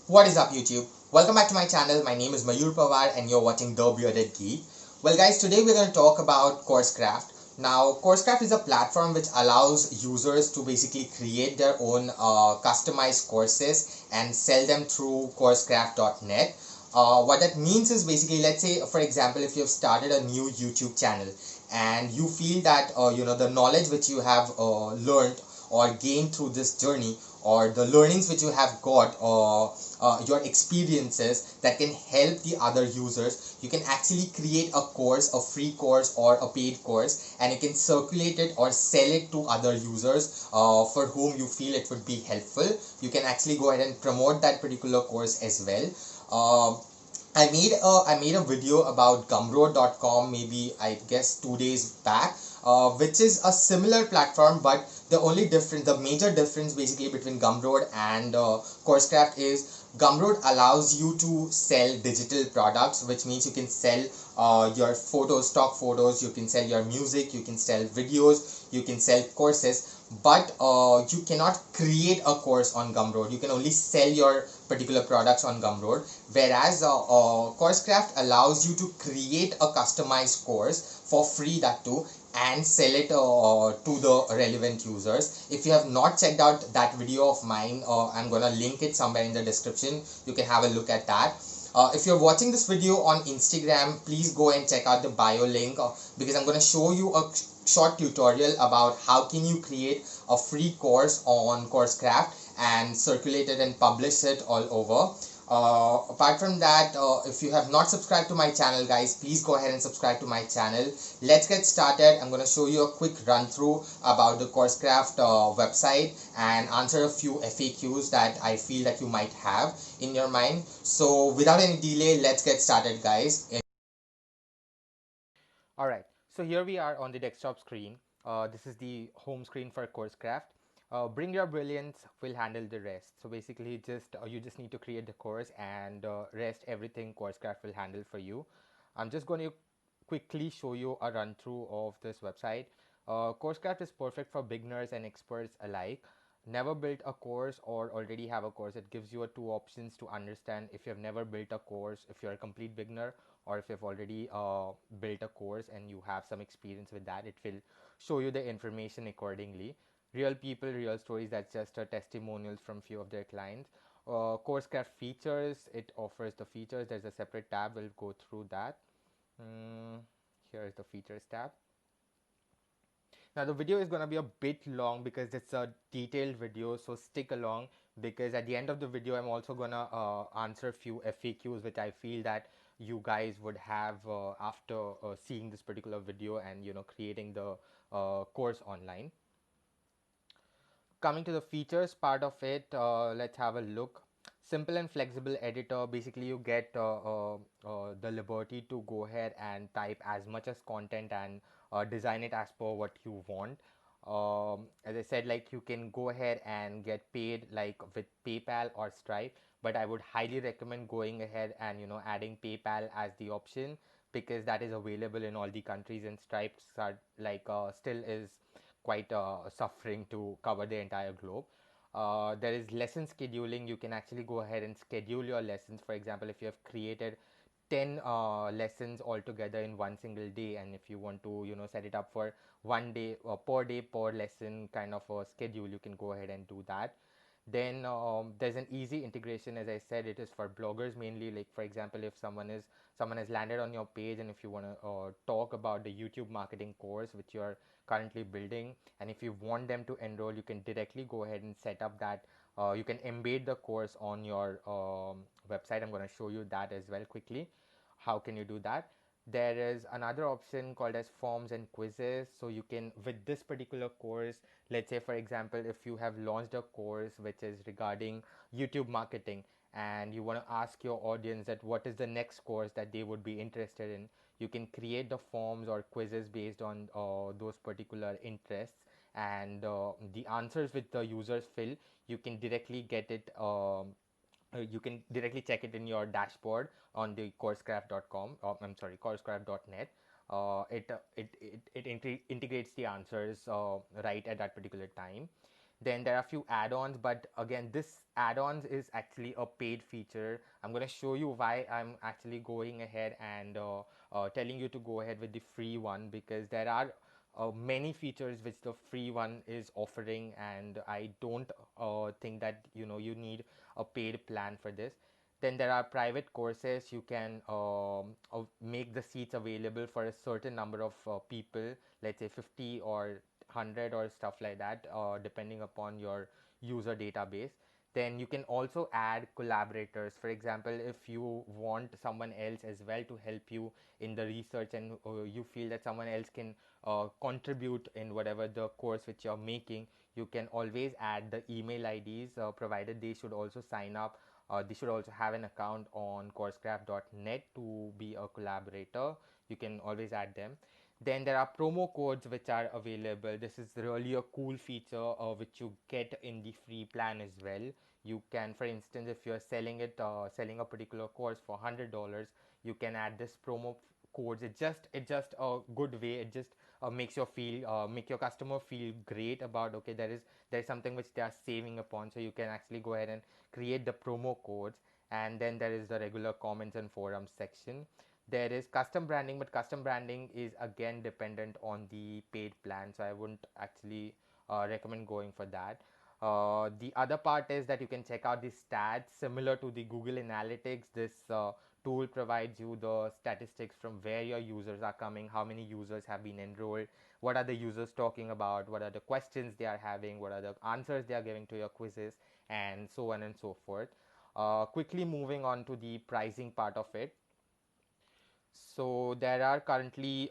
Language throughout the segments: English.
What is up, YouTube? Welcome back to my channel. My name is Mayur Pawar and you're watching The Bearded Geek. Well, guys, today we're going to talk about CourseCraft. Now, CourseCraft is a platform which allows users to basically create their own customized courses and sell them through CourseCraft.net. What that means is basically, let's say, for example, if you've started a new YouTube channel and you feel that the knowledge which you have learned or gained through this journey, or the learnings which you have got, or your experiences that can help the other users, you can actually create a course, a free course or a paid course, and you can circulate it or sell it to other users for whom you feel it would be helpful. You can actually go ahead and promote that particular course as well. I made a video about Gumroad.com, maybe I guess 2 days back, which is a similar platform, but the major difference basically between Gumroad and CourseCraft is Gumroad allows you to sell digital products, which means you can sell your photos, stock photos, you can sell your music, you can sell videos, you can sell courses, but you cannot create a course on Gumroad. You can only sell your particular products on Gumroad, whereas CourseCraft allows you to create a customized course for free, that too, and sell it to the relevant users. If you have not checked out that video of mine, I'm gonna link it somewhere in the description. You can have a look at that. If you're watching this video on Instagram, please go and check out the bio link, because I'm going to show you a short tutorial about how can you create a free course on CourseCraft and circulate it and publish it all over. Apart from that, if you have not subscribed to my channel, guys, please go ahead and subscribe to my channel. Let's get started. I'm going to show you a quick run through about the CourseCraft website and answer a few FAQs that I feel that you might have in your mind. So without any delay, let's get started, guys. Alright, so here we are on the desktop screen. This is the home screen for CourseCraft. Bring your brilliance, will handle the rest. So basically, you just need to create the course, and rest everything CourseCraft will handle for you. I'm just going to quickly show you a run through of this website. CourseCraft is perfect for beginners and experts alike. Never built a course or already have a course. It gives you two options to understand if you have never built a course, if you're a complete beginner, or if you've already built a course and you have some experience with that. It will show you the information accordingly. Real people, real stories. That's just testimonials from few of their clients. CourseCraft features, it offers the features. There's a separate tab, we'll go through that. Here is the features tab. Now the video is going to be a bit long because it's a detailed video, so stick along, because at the end of the video I'm also going to answer a few FAQs which I feel that you guys would have after seeing this particular video and creating the course online. Coming to the features part of it, let's have a look. Simple and flexible editor. Basically you get the liberty to go ahead and type as much as content and design it as per what you want. As I said, like, you can go ahead and get paid like with PayPal or Stripe, but I would highly recommend going ahead and adding PayPal as the option, because that is available in all the countries, and Stripes are like still is quite suffering to cover the entire globe. There is lesson scheduling. You can actually go ahead and schedule your lessons. For example, if you have created 10 lessons altogether in one single day, and if you want to set it up for one day day per lesson kind of a schedule, you can go ahead and do that. Then there's an easy integration. As I said, it is for bloggers mainly. Like, for example, if someone has landed on your page, and if you want to talk about the YouTube marketing course which you're currently building, and if you want them to enroll, you can directly go ahead and set up that. You can embed the course on your website. I'm going to show you that as well quickly. How can you do that? There is another option called as forms and quizzes. So you can, with this particular course, let's say for example, if you have launched a course which is regarding YouTube marketing, and you want to ask your audience that what is the next course that they would be interested in, you can create the forms or quizzes based on those particular interests, and the answers which the users fill, you can directly get it you can directly check it in your dashboard on the coursecraft.com. I'm sorry, coursecraft.net. It integrates the answers right at that particular time. Then there are a few add-ons, but again, this add-ons is actually a paid feature. I'm going to show you why I'm actually going ahead and telling you to go ahead with the free one, because there are many features which the free one is offering, and I don't think that you need a paid plan for this. Then there are private courses. You can make the seats available for a certain number of people, let's say 50 or 100 or stuff like that, depending upon your user database. Then you can also add collaborators. For example, if you want someone else as well to help you in the research, and you feel that someone else can contribute in whatever the course which you're making, you can always add the email IDs, provided they should also sign up. They should also have an account on CourseCraft.net to be a collaborator. You can always add them. Then there are promo codes which are available. This is really a cool feature which you get in the free plan as well. You can, for instance, if you're selling a particular course for $100, you can add this promo codes. It just a good way. It just make your customer feel great about, okay, there is something which they are saving upon. So you can actually go ahead and create the promo codes. And then there is the regular comments and forums section. There is custom branding, but custom branding is again dependent on the paid plan, so I wouldn't actually recommend going for that. The other part is that you can check out the stats similar to the Google Analytics. This tool provides you the statistics from where your users are coming, how many users have been enrolled, what are the users talking about, what are the questions they are having, what are the answers they are giving to your quizzes, and so on and so forth. Quickly moving on to the pricing part of it. So there are currently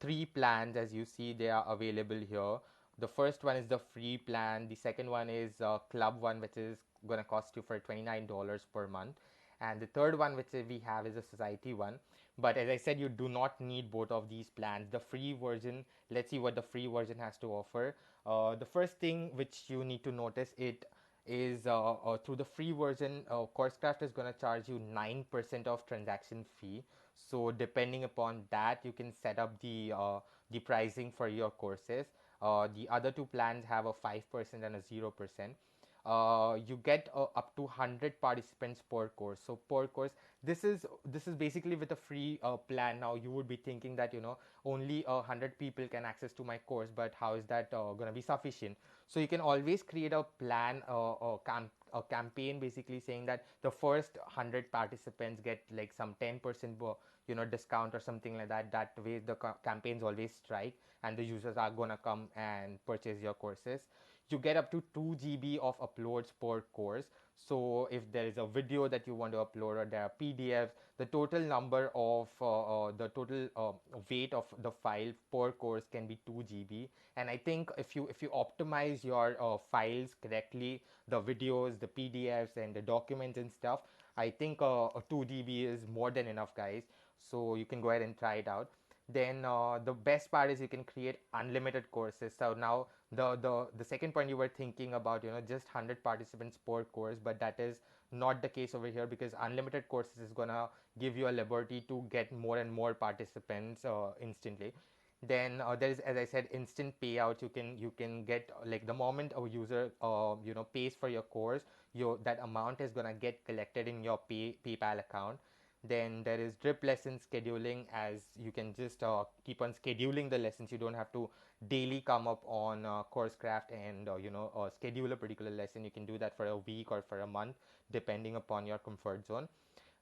three plans, as you see they are available here. The first one is the free plan. The second one is club one, which is gonna cost you for $29 per month. And the third one which we have is a society one. But as I said, you do not need both of these plans. The free version, let's see what the free version has to offer. The first thing which you need to notice it is through the free version, CourseCraft is going to charge you 9% of transaction fee. So depending upon that, you can set up the pricing for your courses. The other two plans have a 5% and a 0%. You get up to 100 participants per course. So per course, this is basically with a free plan. Now you would be thinking that only 100 people can access to my course, but how is that gonna be sufficient? So you can always create a plan, a campaign, basically saying that the first 100 participants get like some 10% discount or something like that. That way the campaigns always strike, and the users are gonna come and purchase your courses. You get up to 2 GB of uploads per course. So if there is a video that you want to upload, or there are PDFs, the total number of the total weight of the file per course can be 2 GB. And I think if you optimize your files correctly, the videos, the PDFs, and the documents and stuff, I think a 2 GB is more than enough, guys. So you can go ahead and try it out. Then the best part is you can create unlimited courses. So now the second point, you were thinking about just 100 participants per course, but that is not the case over here, because unlimited courses is gonna give you a liberty to get more and more participants instantly. Then there is, as I said, instant payout. You can get like the moment a user pays for your course, that amount is gonna get collected in your PayPal account. Then there is drip lesson scheduling, as you can just keep on scheduling the lessons. You don't have to daily come up on CourseCraft and schedule a particular lesson. You can do that for a week or for a month, depending upon your comfort zone.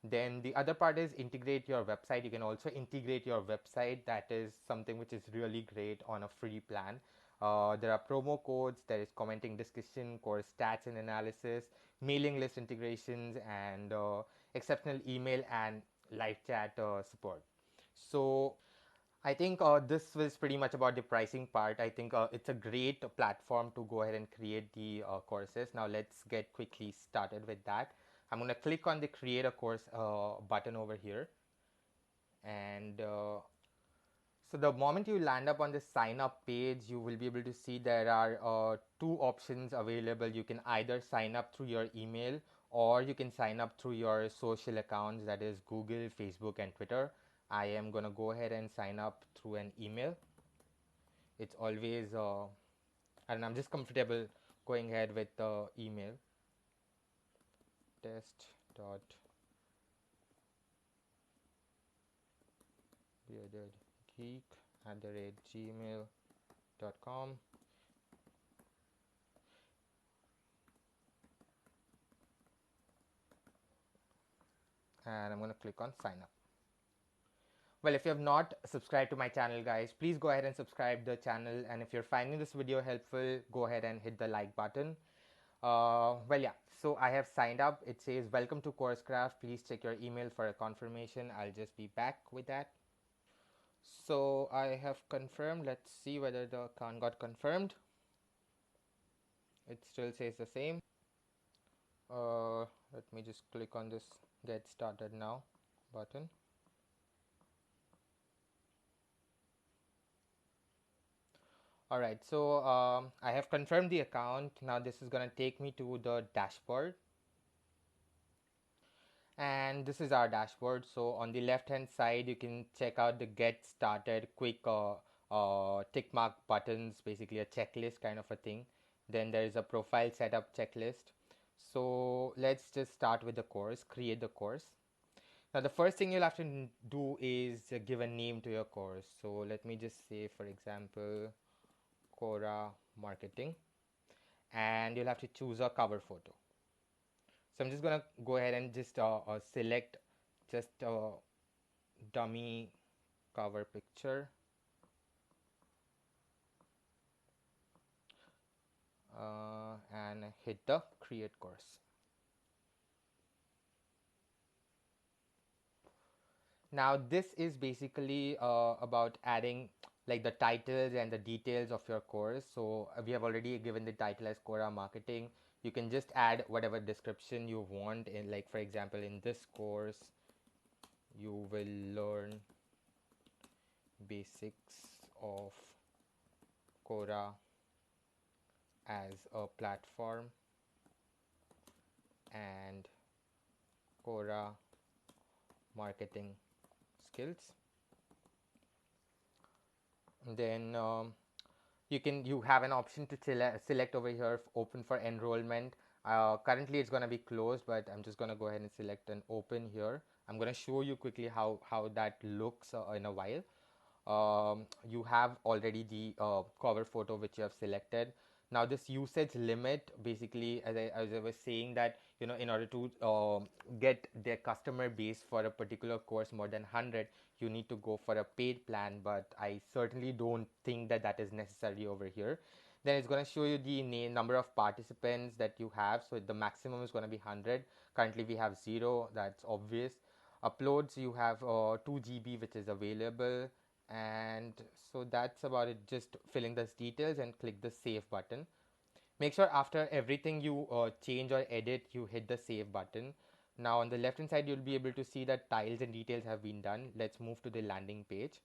Then the other part is integrate your website. You can also integrate your website. That is something which is really great on a free plan. There are promo codes, there is commenting discussion, course stats and analysis, mailing list integrations, and exceptional email and live chat support. So I think this was pretty much about the pricing part. I think it's a great platform to go ahead and create the courses. Now let's get quickly started with that. I'm going to click on the create a course button over here. And so the moment you land up on the sign up page, you will be able to see there are two options available. You can either sign up through your email, or you can sign up through your social accounts, that is Google, Facebook, and Twitter. I am going to go ahead and sign up through an email. It's always and I'm just going ahead with the email test.beardedgeek@gmail.com, and I'm going to click on sign up. Well, if you have not subscribed to my channel, guys, please go ahead and subscribe the channel, and if you're finding this video helpful, go ahead and hit the like button. Well, yeah, so I have signed up. It says welcome to CourseCraft, please check your email for a confirmation. I'll just be back with that. So I have confirmed. Let's see whether the account got confirmed. It still says the same. Let me just click on this get started now button. Alright, so I have confirmed the account. Now this is gonna take me to the dashboard, and this is our dashboard. So on the left hand side you can check out the get started quick tick mark buttons, basically a checklist kind of a thing. Then there is a profile setup checklist. So let's just start with the course, create the course. Now the first thing you'll have to do is give a name to your course. So let me just say, for example, Quora Marketing, and you'll have to choose a cover photo. So I'm just gonna go ahead and just select just a dummy cover picture, and hit the create course. Now this is basically about adding like the titles and the details of your course. So we have already given the title as Quora Marketing. You can just add whatever description you want in, like for example, in this course you will learn basics of Quora as a platform and Quora marketing skills. Then you have an option to select over here open for enrollment. Currently it's going to be closed, but I'm just going to go ahead and select an open here. I'm going to show you quickly how that looks in a while. You have already the cover photo which you have selected. Now this usage limit, basically, as I was saying, that in order to get their customer base for a particular course more than 100, you need to go for a paid plan, but I certainly don't think that that is necessary over here. Then it's going to show you the number of participants that you have. So the maximum is going to be 100. Currently we have 0, that's obvious. Uploads, you have 2 GB which is available, and so that's about it. Just filling those details and click the save button. Make sure after everything you change or edit, you hit the save button. Now on the left hand side you'll be able to see that tiles and details have been done. Let's move to the landing page.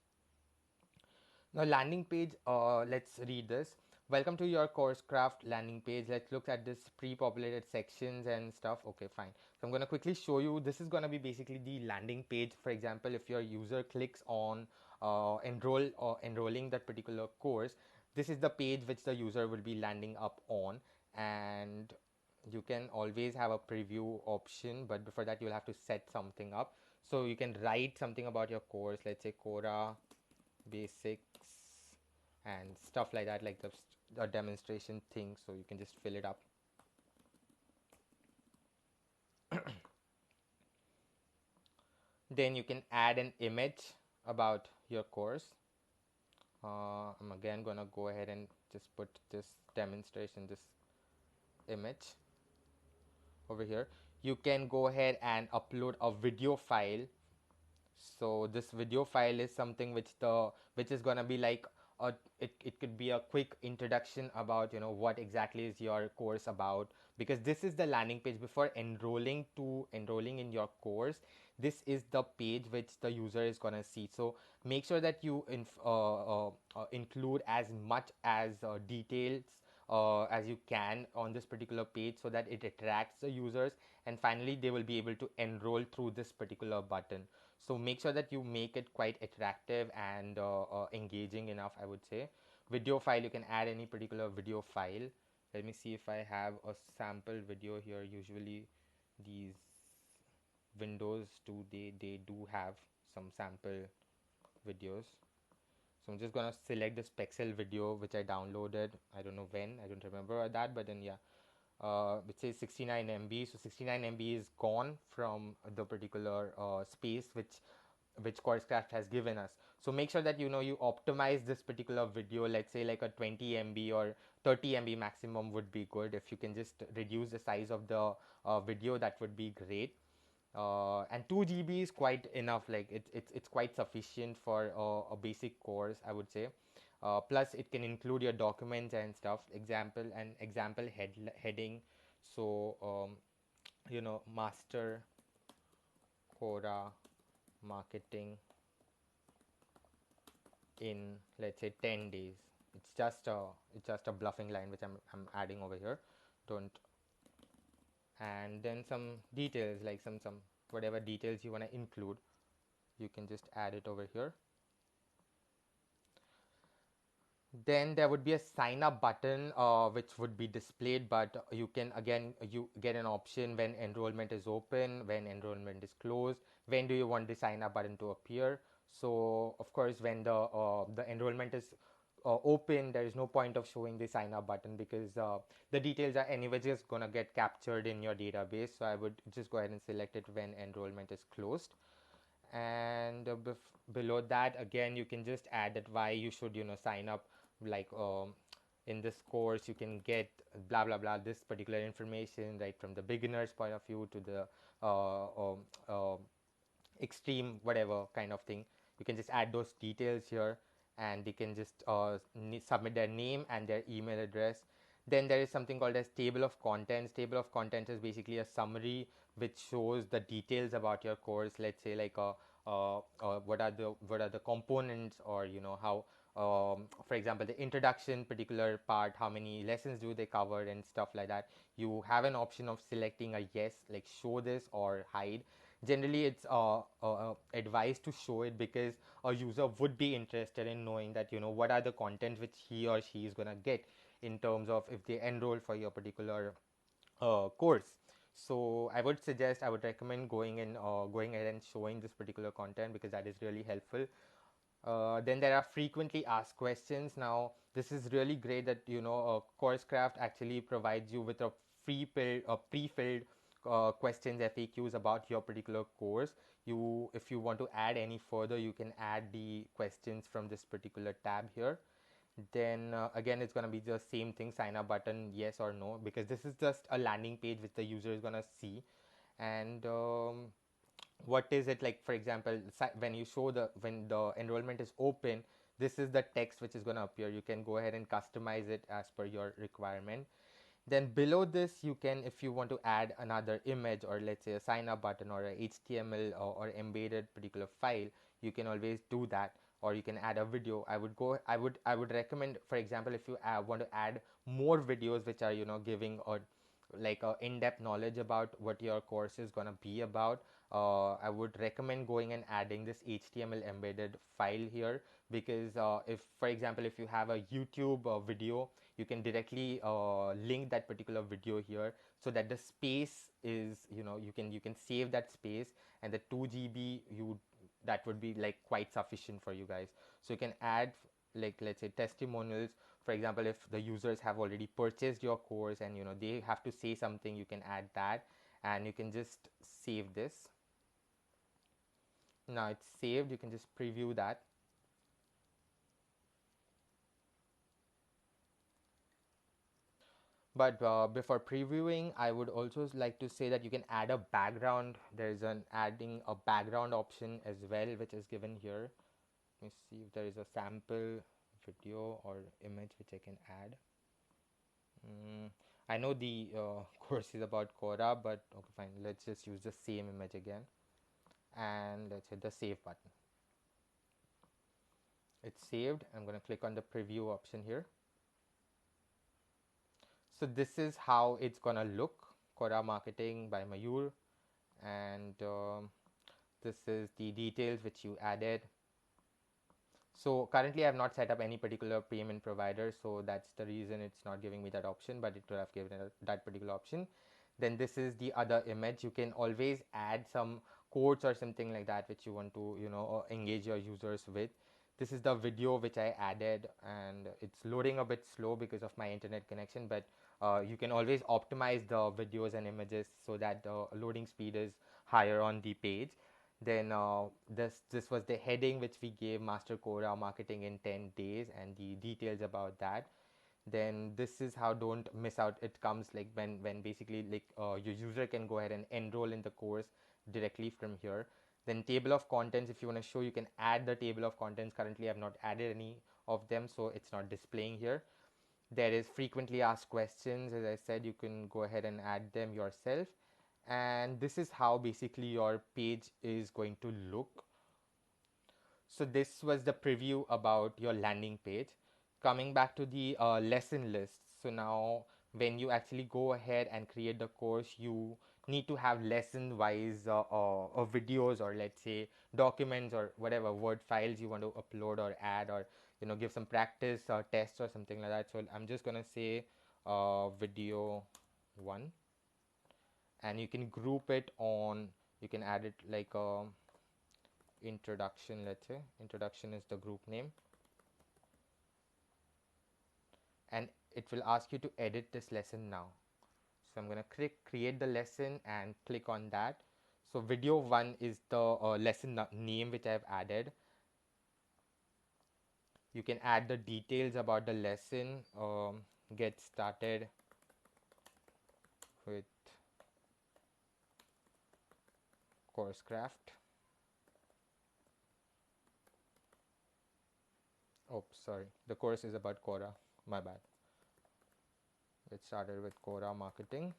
Now landing page, let's read this. Welcome to your CourseCraft landing page. Let's look at this pre-populated sections and stuff. Okay, fine. So I'm going to quickly show you. This is going to be basically the landing page. For example, if your user clicks on enrolling that particular course, this is the page which the user will be landing up on. And you can always have a preview option, but before that you'll have to set something up. So you can write something about your course. Let's say Quora basics and stuff like that, like the demonstration thing. So you can just fill it up. Then you can add an image about your course. I'm again gonna go ahead and just put this demonstration, this image over here. You can go ahead and upload a video file. So this video file is something which is gonna be like it could be a quick introduction about what exactly is your course about, because this is the landing page before enrolling in your course. This is the page which the user is gonna see. So make sure that you include as much as details as you can on this particular page, so that it attracts the users, and finally they will be able to enroll through this particular button. So make sure that you make it quite attractive and engaging enough, I would say. Video file, you can add any particular video file. Let me see if I have a sample video here. Usually these windows do, they do have some sample videos. So I'm just gonna select this pixel video which I downloaded. I don't know when, I don't remember that, but then yeah, it says 69 MB. So 69 MB is gone from the particular space which CourseCraft has given us. So make sure that you optimize this particular video. Let's say like a 20 MB or 30 MB maximum would be good. If you can just reduce the size of the video, that would be great. And 2 GB is quite enough. Like it's quite sufficient for a basic course, I would say. Plus it can include your documents and stuff, example heading. So master Quora marketing in, let's say, 10 days. It's just a bluffing line which I'm adding over here. Don't And then some details, like some whatever details you want to include, you can just add it over here. Then there would be a sign up button which would be displayed, but you get an option when enrollment is open, when enrollment is closed, when do you want the sign up button to appear. So of course when the enrollment is open, there is no point of showing the sign up button, because the details are anyway just gonna get captured in your database. So I would just go ahead and select it when enrollment is closed. And below that, again, you can just add that why you should sign up. Like in this course you can get blah blah blah, this particular information, right from the beginner's point of view to the uh, um, uh, extreme whatever kind of thing. You can just add those details here, and they can just submit their name and their email address. Then there is something called as table of contents. Table of contents is basically a summary which shows the details about your course. Let's say like what are the components, or how, for example, the introduction particular part, how many lessons do they cover and stuff like that. You have an option of selecting a yes, like show this or hide. Generally it's advised to show it, because a user would be interested in knowing that what are the content which he or she is going to get in terms of if they enroll for your particular course. So I would recommend going ahead and showing this particular content, because that is really helpful. Then there are frequently asked questions. Now, this is really great that CourseCraft actually provides you with a pre-filled questions, FAQs about your particular course. If you want to add any further, you can add the questions from this particular tab here. Then again, it's gonna be the same thing: sign up button, yes or no, because this is just a landing page which the user is gonna see. And what is it like? For example, when the enrollment is open, this is the text which is going to appear. You can go ahead and customize it as per your requirement. Then below this, you can, if you want to add another image, or let's say a sign up button or a HTML or embedded particular file, you can always do that. Or you can add a video. I would recommend, for example, if you want to add more videos which are giving or like a in-depth knowledge about what your course is going to be about, I would recommend going and adding this HTML embedded file here. Because if, for example, if you have a YouTube video, you can directly link that particular video here, so that the space is, you can save that space, and the 2 GB that would be like quite sufficient for you guys. So you can add, like, let's say, testimonials. For example, if the users have already purchased your course and they have to say something, you can add that, and you can just save this. Now it's saved. You can just preview that. But before previewing, I would also like to say that you can add a background. There's an adding a background option as well, which is given here. Let me see if there is a sample video or image which I can add. I know the course is about Quora, but okay, fine. Let's just use the same image again, and let's hit the save button. It's saved. I'm going to click on the preview option here. So this is how it's going to look: Quora Marketing by Mayur. And this is the details which you added. So currently I have not set up any particular payment provider, so that's the reason it's not giving me that option, but it would have given that particular option. Then this is the other image. You can always add some quotes or something like that which you want to, engage your users with. This is the video which I added, and it's loading a bit slow because of my internet connection, but you can always optimize the videos and images so that the loading speed is higher on the page. Then this was the heading which we gave: Master Quora Marketing in 10 days, and the details about that. Then this is how don't miss out. It comes like when basically like your user can go ahead and enroll in the course directly from here. Then table of contents, if you want to show, you can add the table of contents. Currently I've not added any of them, so it's not displaying here. There is frequently asked questions. As I said, you can go ahead and add them yourself. And this is how basically your page is going to look. So this was the preview about your landing page. Coming back to the lesson list. So now when you actually go ahead and create the course, you need to have lesson wise videos, or let's say documents or whatever word files you want to upload or add, or give some practice or tests or something like that. So I'm just gonna say video 1, and you can group it on, you can add it like introduction. Let's say introduction is the group name, and it will ask you to edit this lesson now. So I'm gonna click create the lesson and click on that. So video 1 is the lesson name which I've added. You can add the details about the lesson. Get started with CourseCraft. Oh, sorry, the course is about Quora, my bad. Get started with Quora Marketing.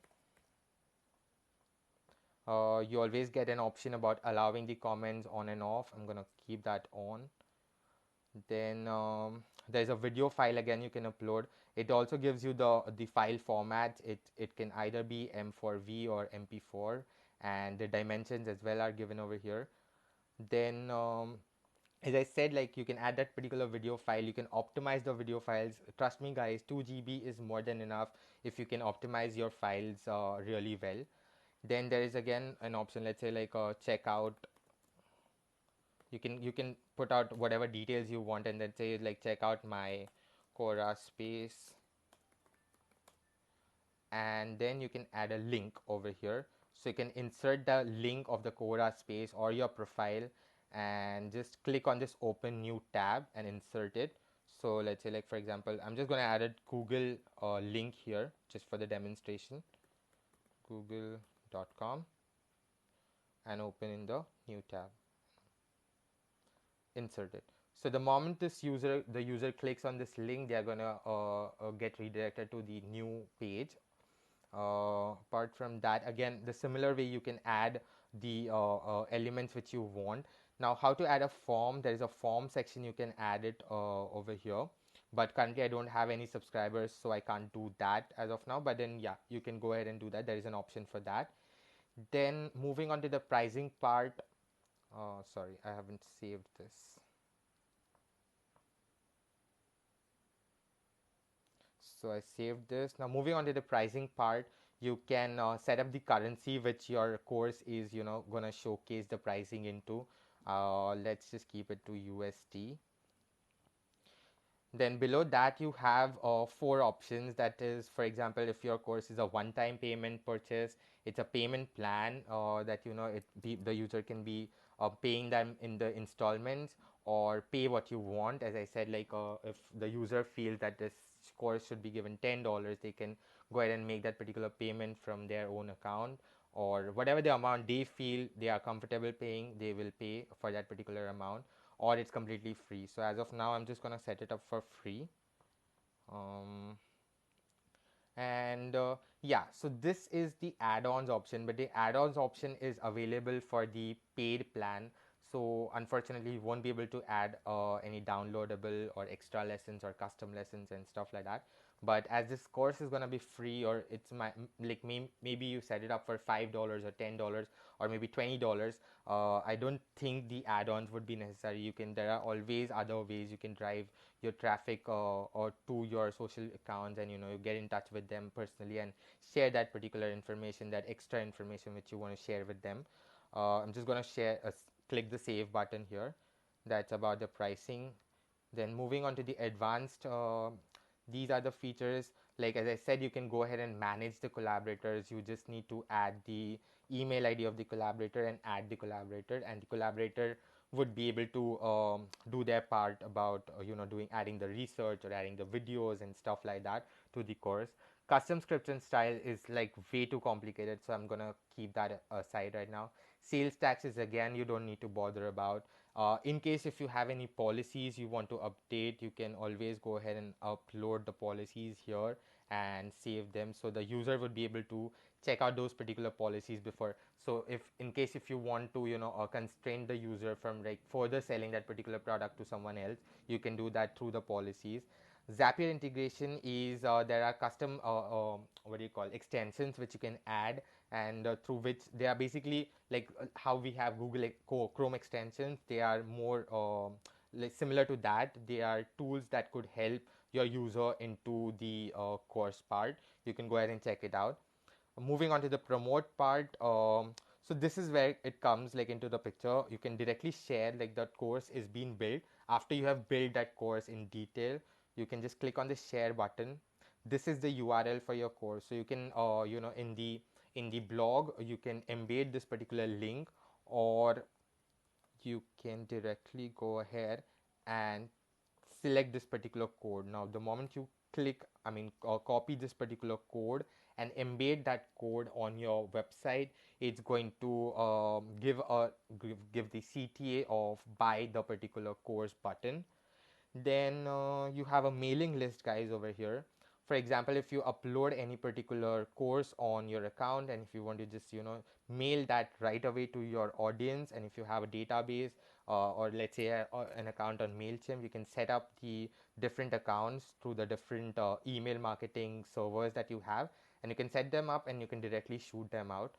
You always get an option about allowing the comments on and off. I'm gonna keep that on. Then there's a video file again you can upload. It also gives you the file formats. It can either be M4V or MP4, and the dimensions as well are given over here. Then as I said, like, you can add that particular video file. You can optimize the video files. Trust me guys, 2 GB is more than enough if you can optimize your files really well. Then there is again an option, let's say like checkout. You can put out whatever details you want, and then say like check out my Quora space, and then you can add a link over here. So you can insert the link of the Quora space or your profile, and just click on this open new tab and insert it. So let's say like for example, I'm just going to add a Google link here just for the demonstration, google.com, and open in the new tab, insert it. So the moment the user clicks on this link, they are gonna get redirected to the new page. Apart from that, again, the similar way you can add the elements which you want. Now, how to add a form? There is a form section, you can add it over here. But currently I don't have any subscribers, so I can't do that as of now. But then yeah, you can go ahead and do that. There is an option for that. Then moving on to the pricing part. Sorry, I haven't saved this. So I saved this. Now moving on to the pricing part, you can set up the currency which your course is gonna showcase the pricing into. Let's just keep it to USD. Then below that you have 4 options. That is, for example, if your course is a one-time payment purchase, it's a payment plan that the user can be paying them in the installments, or pay what you want. As I said, like if the user feels that this course should be given $10, they can go ahead and make that particular payment from their own account, or whatever the amount they feel they are comfortable paying, they will pay for that particular amount, or it's completely free. So as of now, I'm just gonna set it up for free. um, and yeah, so this is the add-ons option, but the add-ons option is available for the paid plan. So unfortunately you won't be able to add any downloadable or extra lessons or custom lessons and stuff like that. But as this course is gonna be free, or it's like maybe you set it up for $5 or $10 or maybe $20, I don't think the add-ons would be necessary. There are always other ways you can drive your traffic or to your social accounts, and you get in touch with them personally and share that particular information, that extra information which you want to share with them. I'm just gonna click the save button here. That's about the pricing. Then moving on to the advanced, these are the features. Like as I said, you can go ahead and manage the collaborators. You just need to add the email ID of the collaborator and add the collaborator, and the collaborator would be able to do their part about doing adding the research or adding the videos and stuff like that to the course. Custom scripts and style is like way too complicated, so I'm gonna keep that aside right now. Sales taxes, again, you don't need to bother about. In case if you have any policies you want to update, you can always go ahead and upload the policies here and save them, so the user would be able to check out those particular policies before. So if in case if you want to constrain the user from like further selling that particular product to someone else, you can do that through the policies. Zapier integration is there are custom what do you call extensions which you can add, and through which they are basically like how we have Google Chrome extensions. They are more like similar to that. They are tools that could help your user into the course part. You can go ahead and check it out. Moving on to the promote part, so this is where it comes like into the picture. You can directly share like that course is being built. After you have built that course in detail, you can just click on the share button. This is the URL for your course, so you can in the blog you can embed this particular link, or you can directly go ahead and select this particular code. Now the moment you copy this particular code and embed that code on your website, it's going to give the CTA of buy the particular course button. Then you have a mailing list, guys, over here. For example, if you upload any particular course on your account, and if you want to just mail that right away to your audience, and if you have a database or let's say an account on MailChimp, you can set up the different accounts through the different email marketing servers that you have, and you can set them up and you can directly shoot them out.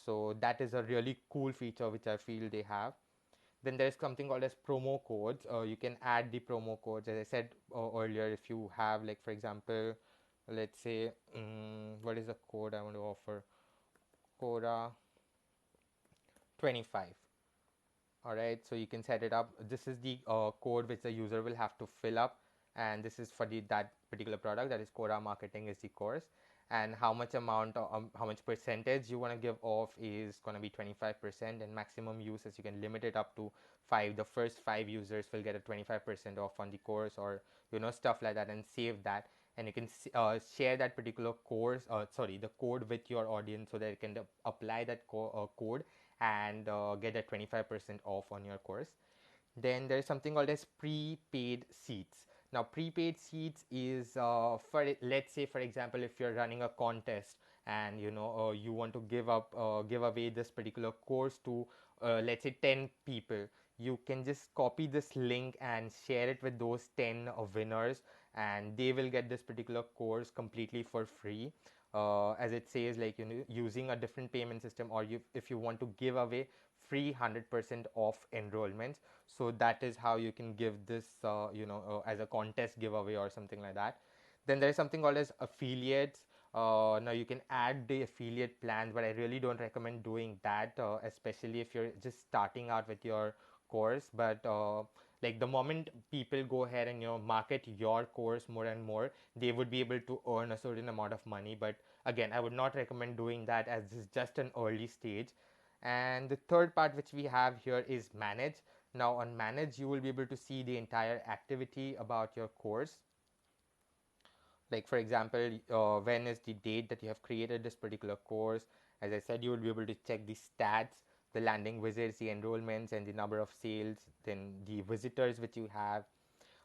So that is a really cool feature which I feel they have. Then there's something called as promo codes. You can add the promo codes, as I said earlier. If you have, like, for example, let's say what is the code I want to offer? Quora 25. All right, so you can set it up. This is the code which the user will have to fill up, and this is for that particular product, that is Quora Marketing is the course. And how much amount how much percentage you want to give off is going to be 25%, and maximum users you can limit it up to 5. The first 5 users will get a 25% off on the course, or stuff like that, and save that. And you can share that particular the code with your audience, so that you can apply that code and get a 25% off on your course. Then there is something called as prepaid seats. Now prepaid seats is for, let's say, for example, if you're running a contest and you want to give away this particular course to let's say 10 people. You can just copy this link and share it with those 10 winners, and they will get this particular course completely for free. As it says, like, using a different payment system, or if you want to give away free 100% off enrollments. So that is how you can give this as a contest giveaway or something like that. Then there is something called as affiliates. Now you can add the affiliate plans, but I really don't recommend doing that, especially if you're just starting out with your course. But like, the moment people go ahead and market your course more and more, they would be able to earn a certain amount of money. But again, I would not recommend doing that, as this is just an early stage. And the third part which we have here is manage. Now on manage, you will be able to see the entire activity about your course. Like, for example, when is the date that you have created this particular course. As I said, you will be able to check the stats, the landing visits, the enrollments, and the number of sales, then the visitors which you have.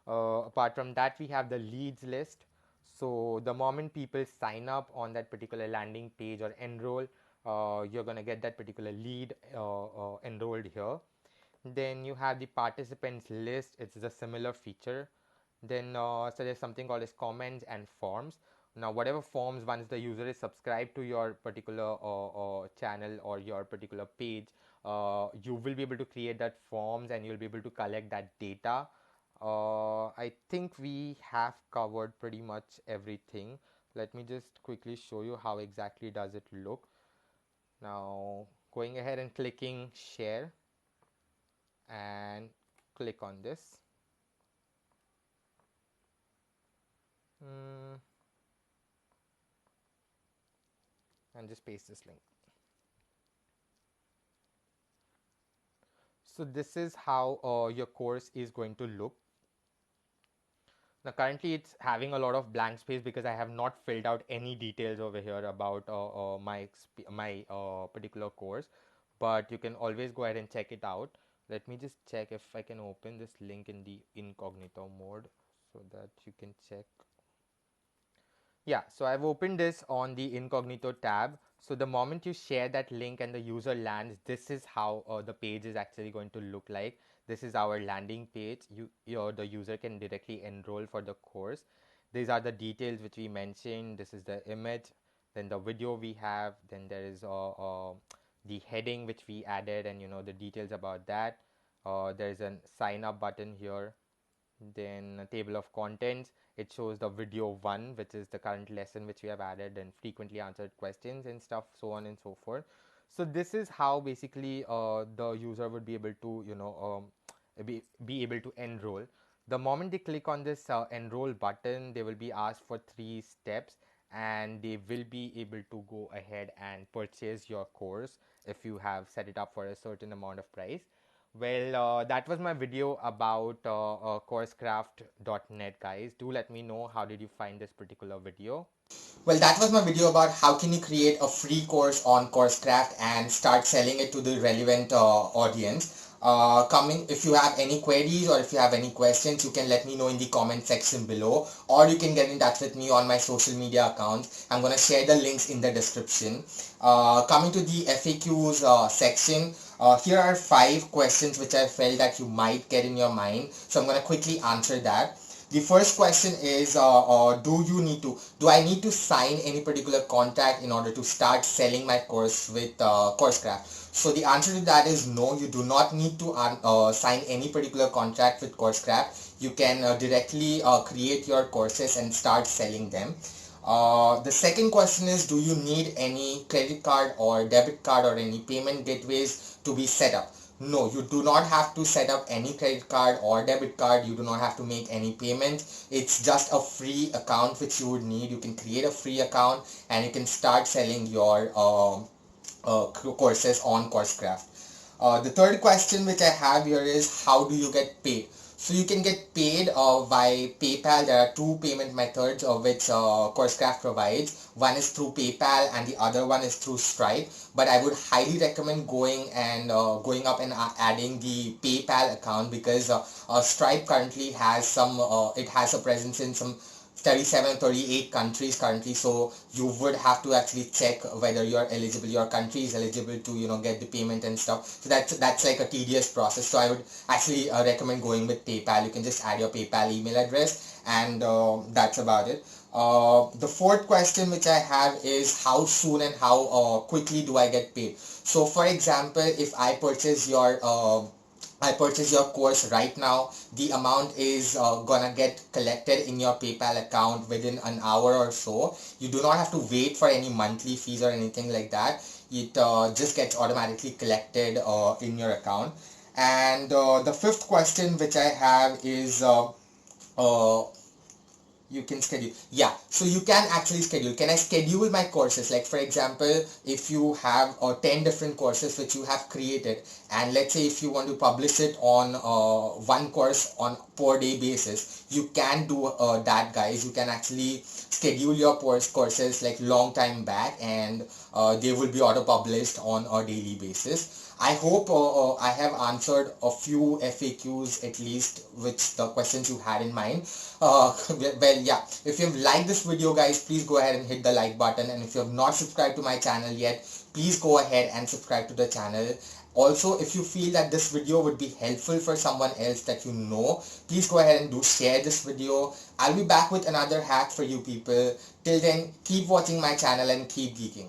Apart from that, we have the leads list. So the moment people sign up on that particular landing page or enroll, you're going to get that particular lead enrolled here. Then you have the participants list. It's a similar feature. Then so there's something called as comments and forms. Now whatever forms, once the user is subscribed to your particular channel or your particular page, you will be able to create that forms and you'll be able to collect that data. I think we have covered pretty much everything. Let me just quickly show you how exactly does it look. Now going ahead and clicking share and click on this. Mm, and just paste this link. So this is how your course is going to look. Now currently it's having a lot of blank space because I have not filled out any details over here about my particular course, but you can always go ahead and check it out. Let me just check if I can open this link in the incognito mode so that you can check. Yeah, so I've opened this on the incognito tab. So the moment you share that link and the user lands, this is how the page is actually going to look like. This is our landing page. The user can directly enroll for the course. These are the details which we mentioned. This is the image, then the video we have, then there is the heading which we added, and the details about that. There is a sign up button here. Then a table of contents, it shows the video 1, which is the current lesson which we have added, and frequently answered questions and stuff, so on and so forth. So this is how basically the user would be able to be able to enroll. The moment they click on this enroll button, they will be asked for 3 steps and they will be able to go ahead and purchase your course if you have set it up for a certain amount of price. Well, that was my video about CourseCraft.net, guys. Do let me know how did you find this particular video. Well, that was my video about how can you create a free course on CourseCraft and start selling it to the relevant audience. If you have any queries or if you have any questions, you can let me know in the comment section below, or you can get in touch with me on my social media accounts. I'm going to share the links in the description. Coming to the FAQs section, here are 5 questions which I felt that you might get in your mind. So I'm going to quickly answer that. The first question is, do I need to sign any particular contract in order to start selling my course with CourseCraft? So the answer to that is no, you do not need to sign any particular contract with CourseCraft. You can directly create your courses and start selling them. The second question is, do you need any credit card or debit card or any payment gateways to be set up? No, you do not have to set up any credit card or debit card. You do not have to make any payment. It's just a free account which you would need. You can create a free account and you can start selling your courses on CourseCraft. The third question which I have here is, how do you get paid? So you can get paid by PayPal. There are 2 payment methods which CourseCraft provides. One is through PayPal and the other one is through Stripe. But I would highly recommend going up and adding the PayPal account, because Stripe currently has it has a presence in some 37-38 countries currently, so you would have to actually check whether your country is eligible to get the payment and stuff. So that's like a tedious process. So I would actually recommend going with PayPal. You can just add your PayPal email address, and that's about it. The fourth question which I have is, how soon and how quickly do I get paid? So for example, if I purchase your course right now, the amount is gonna get collected in your PayPal account within an hour or so. You do not have to wait for any monthly fees or anything like that. It just gets automatically collected in your account. And the fifth question which I have is, uh, you can schedule. Yeah, so you can actually schedule. Can I schedule my courses? Like for example, if you have 10 different courses which you have created, and let's say if you want to publish it on one course on per day basis, you can do that, guys. You can actually schedule your courses like long time back, and they will be auto published on a daily basis. I hope I have answered a few FAQs at least, which the questions you had in mind. Well, yeah, if you've liked this video, guys, please go ahead and hit the like button, and if you have not subscribed to my channel yet, please go ahead and subscribe to the channel. Also, if you feel that this video would be helpful for someone else that you know, please go ahead and do share this video. I'll be back with another hack for you people. Till then, keep watching my channel and keep geeking.